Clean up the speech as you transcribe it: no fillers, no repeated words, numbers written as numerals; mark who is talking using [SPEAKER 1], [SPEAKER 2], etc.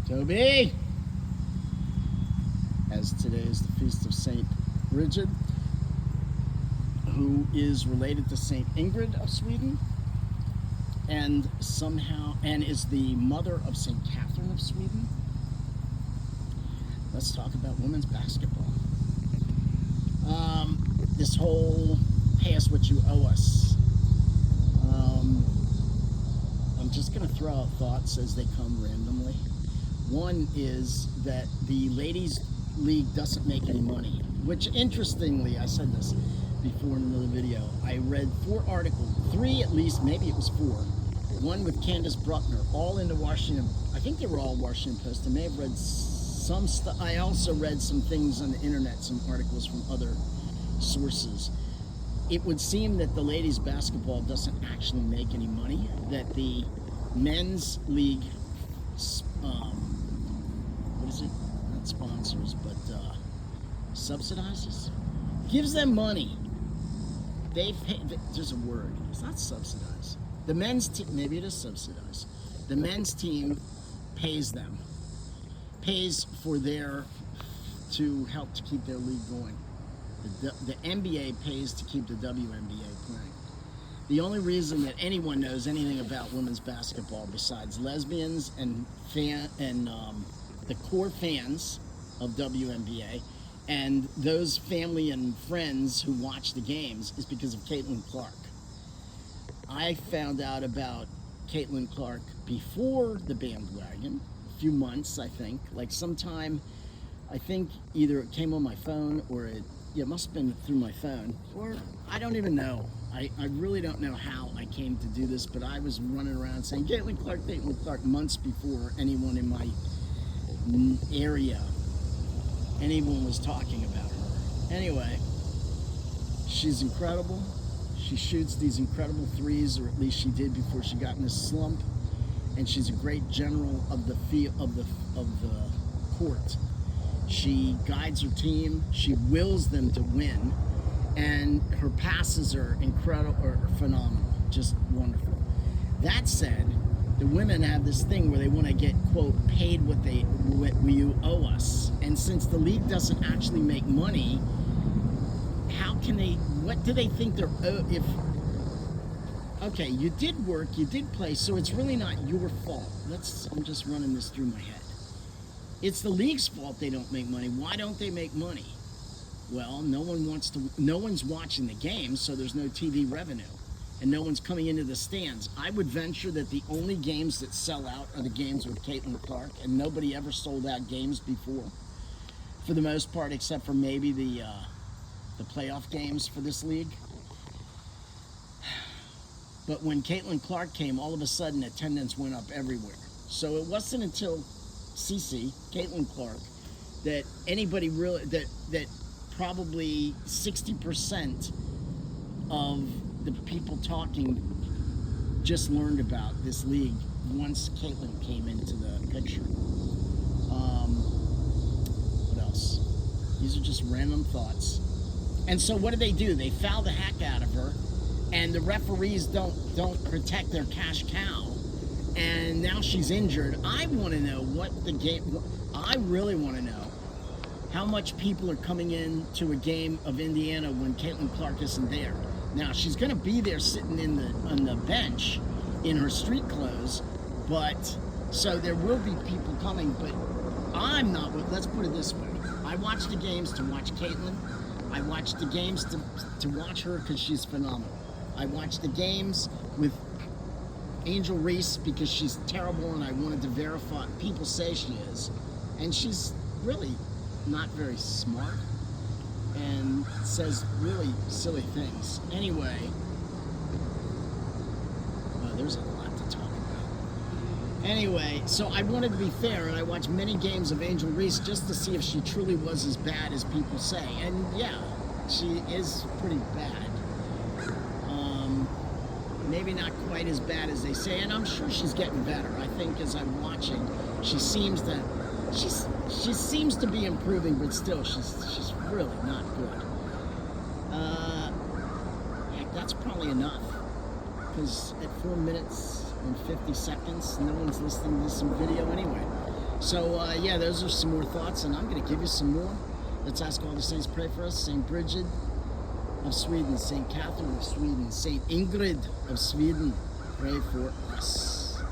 [SPEAKER 1] Toby! As today is the feast of Saint Bridget, who is related to Saint Ingrid of Sweden, and is the mother of Saint Catherine of Sweden. Let's talk about women's basketball. This whole pay us what you owe us. I'm just going to throw out thoughts as they come randomly. One is that the ladies' league doesn't make any money, which interestingly, I said this before in another video. I read 4 articles, 3 at least, maybe it was 4. One with Candace Bruckner, all in the Washington. I think they were all Washington Post. I may have read some stuff. I also read some things on the internet, some articles from other sources. It would seem that the ladies' basketball doesn't actually make any money, that the men's league, what is it? Not sponsors, but subsidizes? Gives them money. They pay, there's a word, it's not subsidize. The men's team, maybe it is subsidized. The men's team pays them, pays for to help to keep their league going. The NBA pays to keep the WNBA playing. The only reason that anyone knows anything about women's basketball besides lesbians and the core fans of WNBA and those family and friends who watch the games is because of Caitlin Clark. I found out about Caitlin Clark before the bandwagon, a few months, I think. Like sometime, I think either it came on my phone or it must have been through my phone, or I don't even know. I really don't know how I came to do this, but I was running around saying Caitlin Clark months before anyone in my area, anyone was talking about her. Anyway, she's incredible. She shoots these incredible threes, or at least she did before she got in this slump. And she's a great general of the court. She guides her team. She wills them to win, and her passes are incredible, or phenomenal, just wonderful. That said, the women have this thing where they want to get, quote, paid what you owe us. And since the league doesn't actually make money, how can they? What do they think they're if? Okay, you did work, you did play, so it's really not your fault. I'm just running this through my head. It's the league's fault they don't make money. Why don't they make money? Well, no one's watching the games, so there's no TV revenue. And no one's coming into the stands. I would venture that the only games that sell out are the games with Caitlin Clark, and nobody ever sold out games before, for the most part, except for maybe the playoff games for this league. But when Caitlin Clark came, all of a sudden attendance went up everywhere. So it wasn't until Caitlin Clark, that anybody really, that probably 60% of the people talking just learned about this league once Caitlin came into the picture. What else? These are just random thoughts. And so what do? They foul the heck out of her, and the referees don't protect their cash cow. And now she's injured. I want to know I really want to know how much people are coming in to a game of Indiana when Caitlin Clark isn't there. Now, she's going to be there sitting on the bench in her street clothes, so there will be people coming, but I'm not, let's put it this way. I watch the games to watch Caitlin. I watch the games to watch her because she's phenomenal. I watch the games with Angel Reese because she's terrible, and I wanted to verify. People say she is, and she's really not very smart and says really silly things. Anyway, there's a lot to talk about. Anyway, so I wanted to be fair, and I watched many games of Angel Reese just to see if she truly was as bad as people say. And yeah, she is pretty bad. Maybe not quite as bad as they say, and I'm sure she's getting better. I think as I'm watching, she seems to be improving, but still, she's really not good. Heck, that's probably enough, because at 4 minutes and 50 seconds, no one's listening to some video anyway. So yeah, those are some more thoughts, and I'm going to give you some more. Let's ask all the saints pray for us. Saint Bridget of Sweden, Saint Catherine of Sweden, Saint Ingrid of Sweden, pray for us.